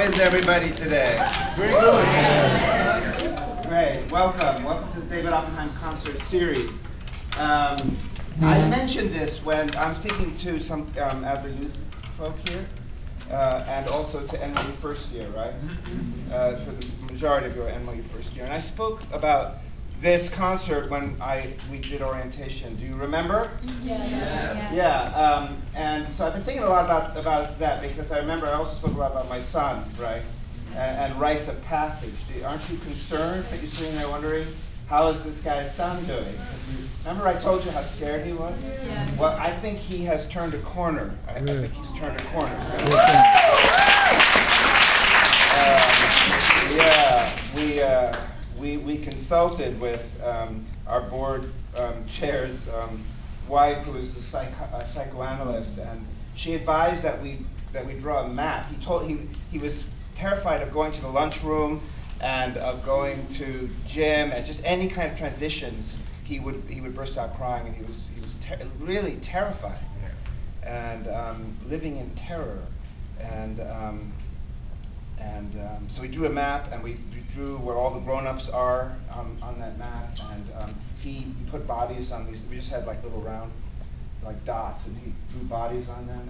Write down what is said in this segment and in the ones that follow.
is everybody today? Very good. Great. Welcome. Welcome to the David Oppenheim concert series. I mentioned this when I'm speaking to some Adler youth folk here, and also to NYU first year, right? For the majority of your NYU first year. And I spoke about this concert when we did orientation. Do you remember? Yeah. And so I've been thinking a lot about that, because I remember I also spoke a lot about my son, right? And rites of passage. Aren't you concerned that you're sitting there wondering, how is this guy's son doing? Remember I told you how scared he was? Yeah. Well, I think he has turned a corner. I think he's turned a corner. We consulted with our board chair's wife, who is a psychoanalyst, and she advised that we draw a map. He was terrified of going to the lunchroom and of going to gym and just any kind of transitions. He would burst out crying, and he was really terrified and living in terror. So we drew a map, and we drew where all the grown-ups are on that map, and he put bodies on these. We just had like little round, like dots, and he drew bodies on them,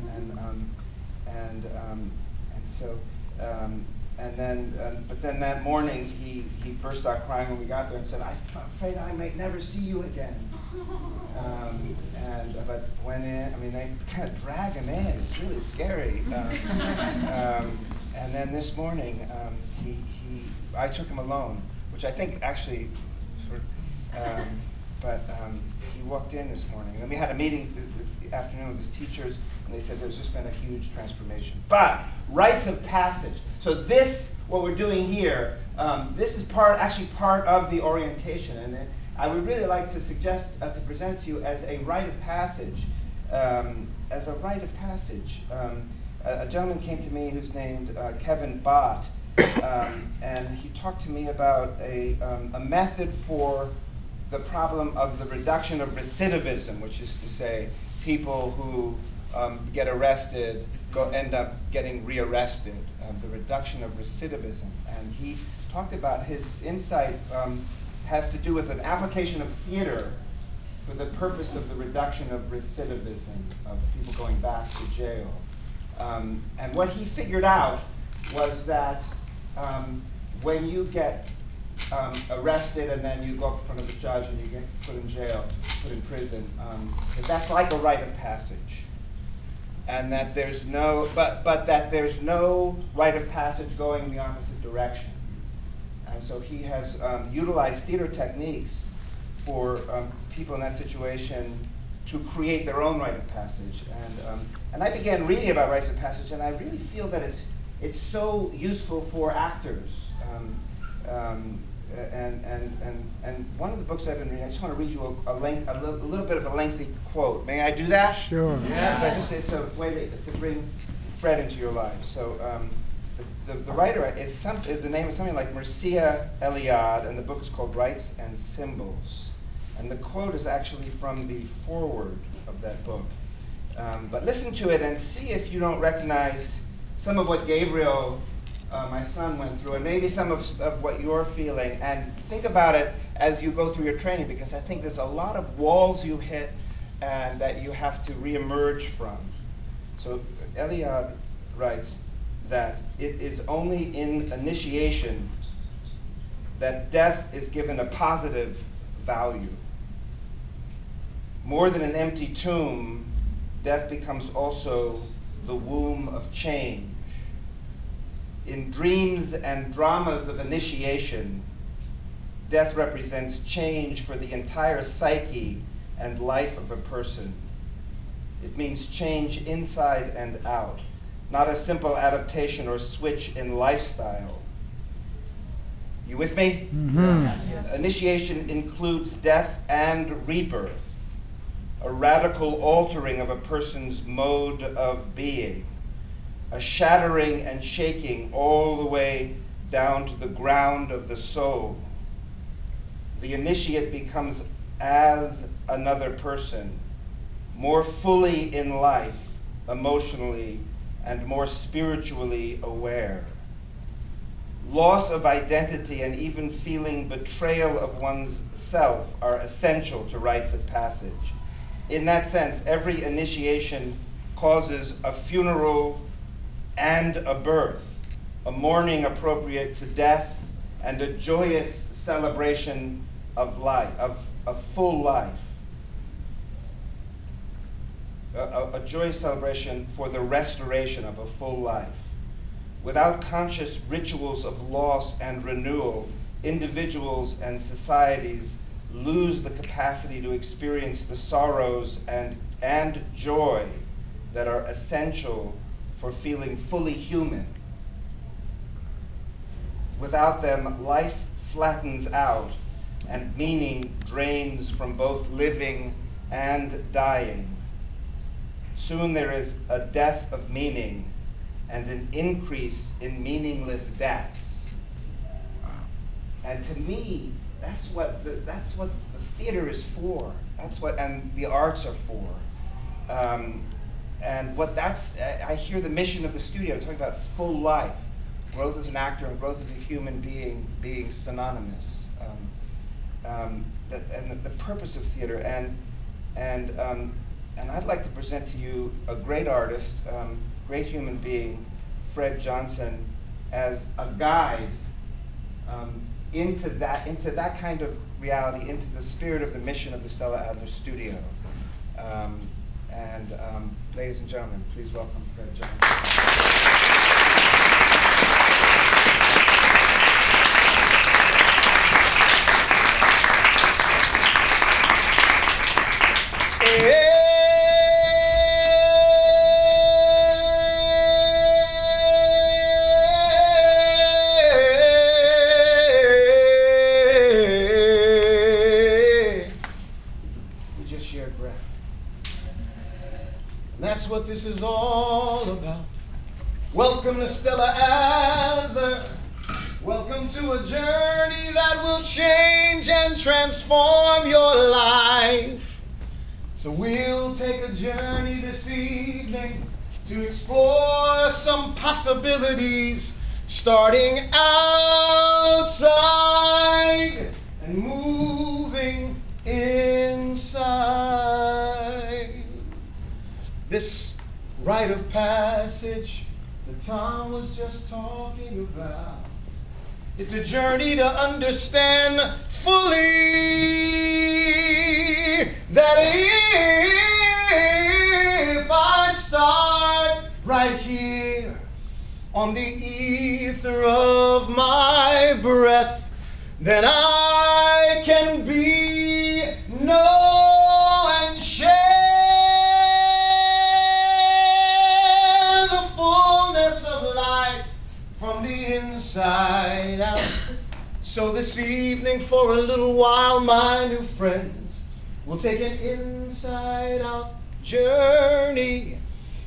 but then that morning he burst out crying when we got there and said, "I'm afraid I may never see you again." But went in. I mean, they kind of drag him in. It's really scary. And then this morning, I took him alone, which I think actually, he walked in this morning. And then we had a meeting this afternoon with his teachers, and they said there's just been a huge transformation. But rites of passage. So what we're doing here, this is part of the orientation, and I would really like to suggest to present to you as a rite of passage. A gentleman came to me who's named Kevin Bott, and he talked to me about a method for the problem of the reduction of recidivism, which is to say, people who get arrested end up getting rearrested, the reduction of recidivism. And he talked about his insight has to do with an application of theater for the purpose of the reduction of recidivism, of people going back to jail. And what he figured out was that when you get arrested and then you go up in front of the judge and you get put in jail, put in prison, that's like a rite of passage. And that there's no rite of passage going the opposite direction. And so he has utilized theater techniques for people in that situation to create their own rite of passage. And I began reading about rites of passage, and I really feel that it's so useful for actors. And one of the books I've been reading, I just want to read you a little bit of a lengthy quote. May I do that? Sure. Yeah. It's a way to bring Fred into your life. So the writer the name is something like Mircea Eliade, and the book is called Rites and Symbols. And the quote is actually from the foreword of that book. But listen to it and see if you don't recognize some of what Gabriel, my son, went through, and maybe some of what you're feeling. And think about it as you go through your training, because I think there's a lot of walls you hit and that you have to re-emerge from. So Eliade writes that it is only in initiation that death is given a positive value. More than an empty tomb, death becomes also the womb of change. In dreams and dramas of initiation, death represents change for the entire psyche and life of a person. It means change inside and out, not a simple adaptation or switch in lifestyle. You with me? Mm-hmm. Yes. Initiation includes death and rebirth, a radical altering of a person's mode of being, a shattering and shaking all the way down to the ground of the soul. The initiate becomes as another person, more fully in life, emotionally, and more spiritually aware. loss of identity and even feeling betrayal of one's self are essential to rites of passage. In that sense, every initiation causes a funeral and a birth, a mourning appropriate to death, and a joyous celebration of life, of full life. A joyous celebration for the restoration of a full life. Without conscious rituals of loss and renewal, individuals and societies lose the capacity to experience the sorrows and joy that are essential for feeling fully human. Without them, life flattens out and meaning drains from both living and dying. Soon there is a death of meaning and an increase in meaningless deaths. And to me, that's what the theater is for. That's what, and the arts are for. And what I hear the mission of the studio talking about full life, growth as an actor and growth as a human being synonymous. And the purpose of theater, and I'd like to present to you a great artist, great human being, Fred Johnson, as a guide into that kind of reality, into the spirit of the mission of the Stella Adler studio. Ladies and gentlemen, please welcome Fred Johnson. That's what this is all about. Welcome to Stella Adler. Welcome to a journey that will change and transform your life. So we'll take a journey this evening to explore some possibilities, starting outside and moving inside. This rite of passage that Tom was just talking about, it's a journey to understand fully that if I start right here on the ether of my breath, then I can be, know, and share the fullness of life from the inside out. So this evening, for a little while, my new friends, we'll take an inside-out journey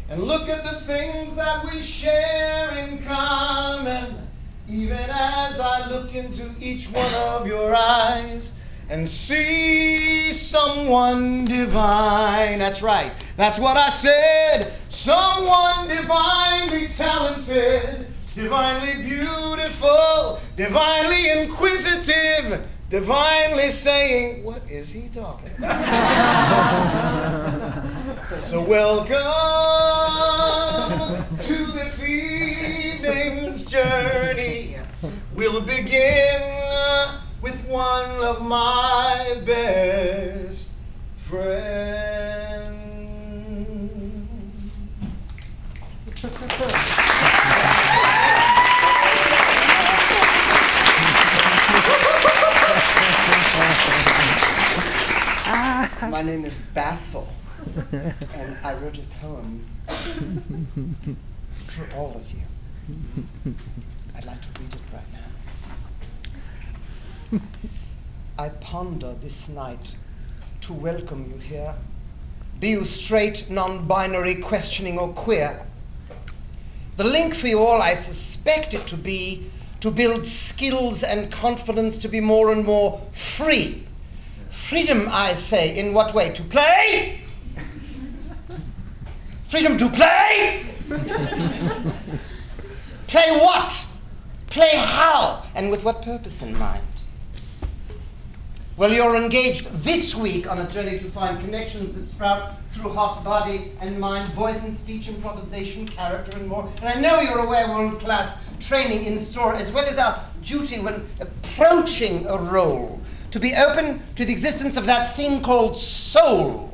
and look at the things that we share in common, even as I look into each one of your eyes and see someone divine. That's right. That's what I said. Someone divinely talented, divinely beautiful, divinely inquisitive, divinely saying, what is he talking about? So welcome to this evening's journey. We'll begin with one of my best friends. My name is Basil, and I wrote a poem for all of you. I'd like to read it right now. I ponder this night to welcome you here, be you straight, non-binary, questioning, or queer. The link for you all, I suspect it to be to build skills and confidence to be more and more free. Freedom, I say, in what way? To play? Freedom to play? Play what? Play how? And with what purpose in mind? Well, you're engaged this week on a journey to find connections that sprout through heart, body, and mind, voice and speech, improvisation, character, and more. And I know you're aware world-class training in store, as well as our duty when approaching a role, to be open to the existence of that thing called soul.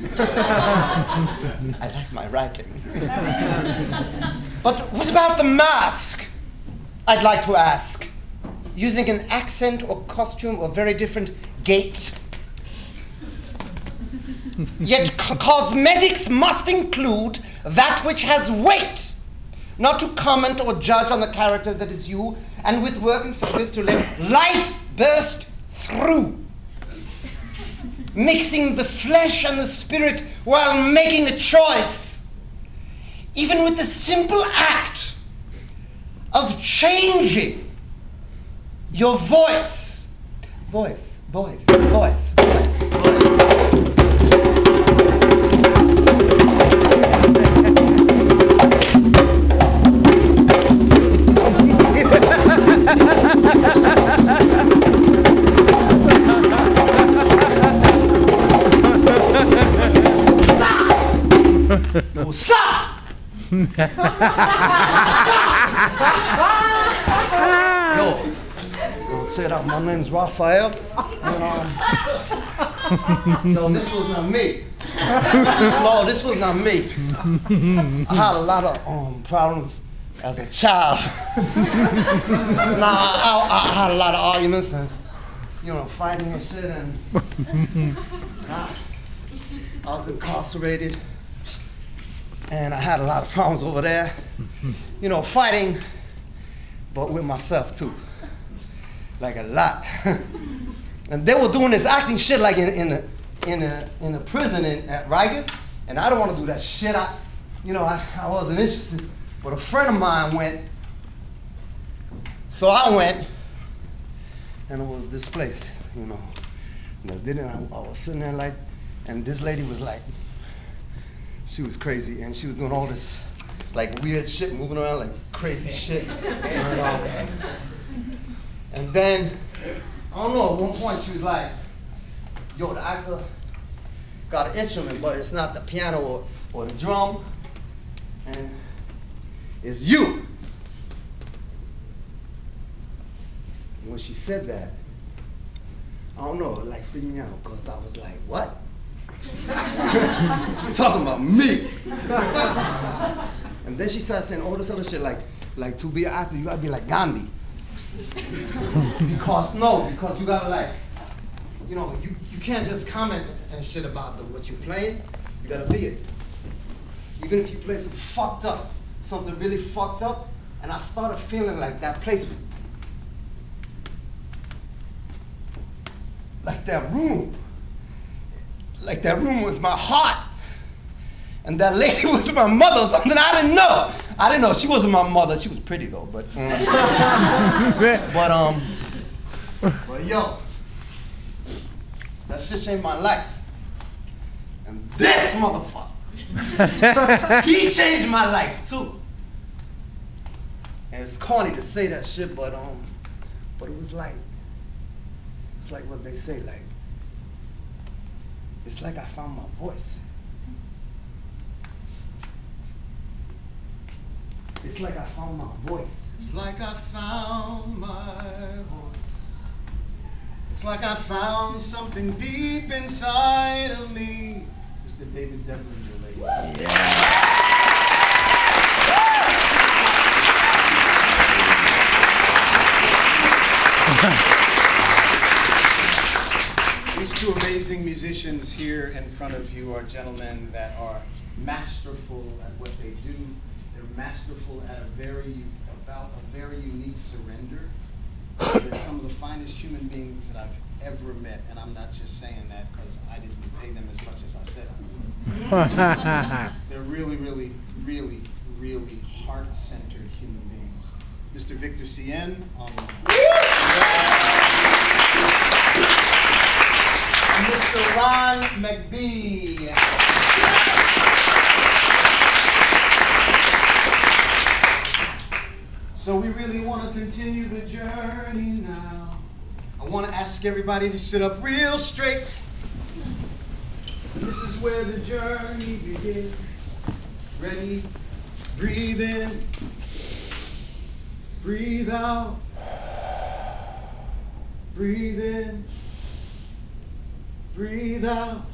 I like my writing. But what about the mask? I'd like to ask. Using an accent or costume or very different gait. Yet cosmetics must include that which has weight, not to comment or judge on the character that is you, and with work and focus to let life burst through. Mixing the flesh and the spirit while making a choice. Even with the simple act of changing your voice. Voice, voice, voice, voice, voice. No, stop! Yo, say that my name's Raphael. No, this was not me. No, this was not me. I had a lot of problems as a child. I had a lot of arguments and, fighting and shit, and I was incarcerated. And I had a lot of problems over there, fighting, but with myself too, like a lot. And they were doing this acting shit like in a prison at Rikers, and I don't want to do that shit. I wasn't interested, but a friend of mine went, so I went, and it was displaced, And I was sitting there like, and this lady was like. She was crazy, and she was doing all this like weird shit, moving around like crazy shit. And then, I don't know, at one point she was like, yo, the actor got an instrument, but it's not the piano or the drum, and it's you. And when she said that, I don't know, it like freaked me out, because I was like, what? Talking about me. And then she started saying all this other shit like to be an actor you gotta be like Gandhi. because you gotta like, you can't just comment and shit about what you're playing. You gotta be it. Even if you play something really fucked up, and I started feeling like that place, like that room. Like that room was my heart. And that lady was my mother or something. I didn't know. She wasn't my mother. She was pretty though, but but yo, that shit changed my life. And this motherfucker, he changed my life too. And it's corny to say that shit, but it was like, it's like what they say, like, it's like I found my voice. It's like I found my voice. It's like I found my voice. It's like I found something deep inside of me. Mr. David Devlin, ladies. Yeah. These two amazing musicians here in front of you are gentlemen that are masterful at what they do. They're masterful at a very unique surrender. They're some of the finest human beings that I've ever met, and I'm not just saying that because I didn't pay them as much as I said I would. They're really, really, really, really heart-centered human beings. Mr. Victor Cien on Mr. Ron McBee. So we ask everybody to sit up real straight. This is where the journey begins. Ready? Breathe in. Breathe out. Breathe in. Breathe out.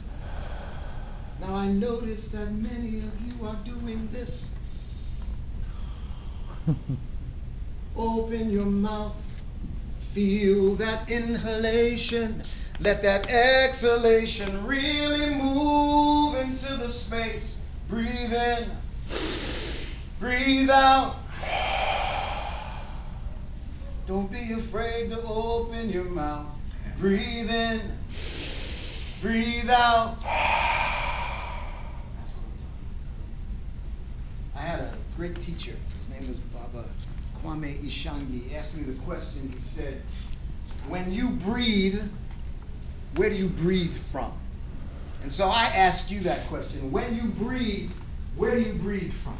Now I notice that many of you are doing this. Open your mouth. Feel that inhalation. Let that exhalation really move into the space. Breathe in. Breathe out. Don't be afraid to open your mouth. Breathe in. Breathe out. That's what I'm talking about. I had a great teacher. His name was Baba Kwame Ishangi. He asked me the question. He said, when you breathe, where do you breathe from? And so I ask you that question. When you breathe, where do you breathe from?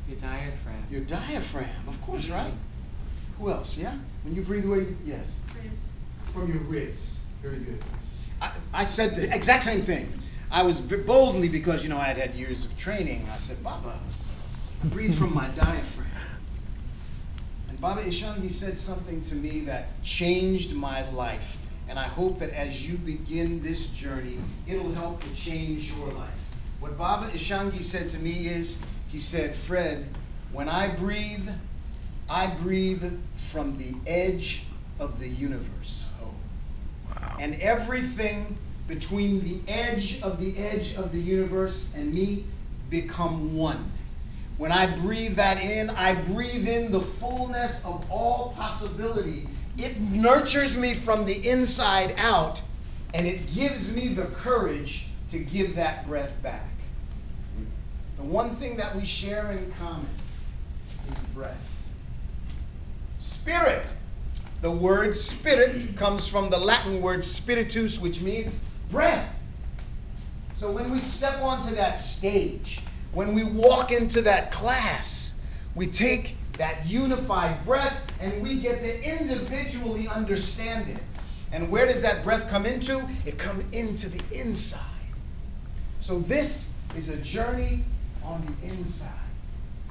Your diaphragm. Your diaphragm, of course, right? Who else? Yeah? When you breathe, where do you? Yes. Ribs. From your ribs. Very good. I said the exact same thing. I was boldly, because, you know, I had had years of training. I said, Baba, I breathe from my diaphragm. And Baba Ishangi said something to me that changed my life. And I hope that as you begin this journey, it'll help to change your life. What Baba Ishangi said to me is, he said, Fred, when I breathe from the edge of the universe. Oh, wow. And everything between the edge of the universe and me become one. When I breathe that in, I breathe in the fullness of all possibility. It nurtures me from the inside out, and it gives me the courage to give that breath back. The one thing that we share in common is breath. Spirit. The word spirit comes from the Latin word spiritus, which means breath. So when we step onto that stage, when we walk into that class, we take that unified breath and we get to individually understand it. And where does that breath come into? It comes into the inside. So this is a journey on the inside,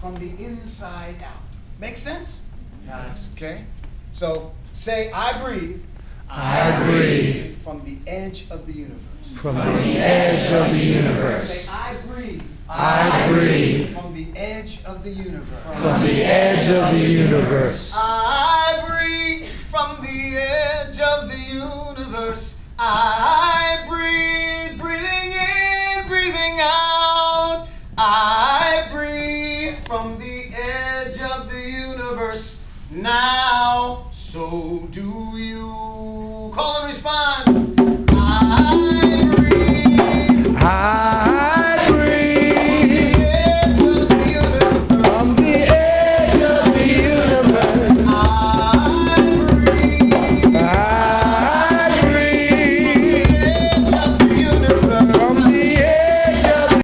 from the inside out. Make sense? Yes. Okay? So say, I breathe. I breathe From the edge of the universe. from the edge of the universe. Say, I breathe. I breathe From the edge of the universe. from the edge of the universe. I breathe from the edge of the universe. I breathe, breathing in, breathing out. I breathe from the edge of the universe. Now, so do you. Call and respond.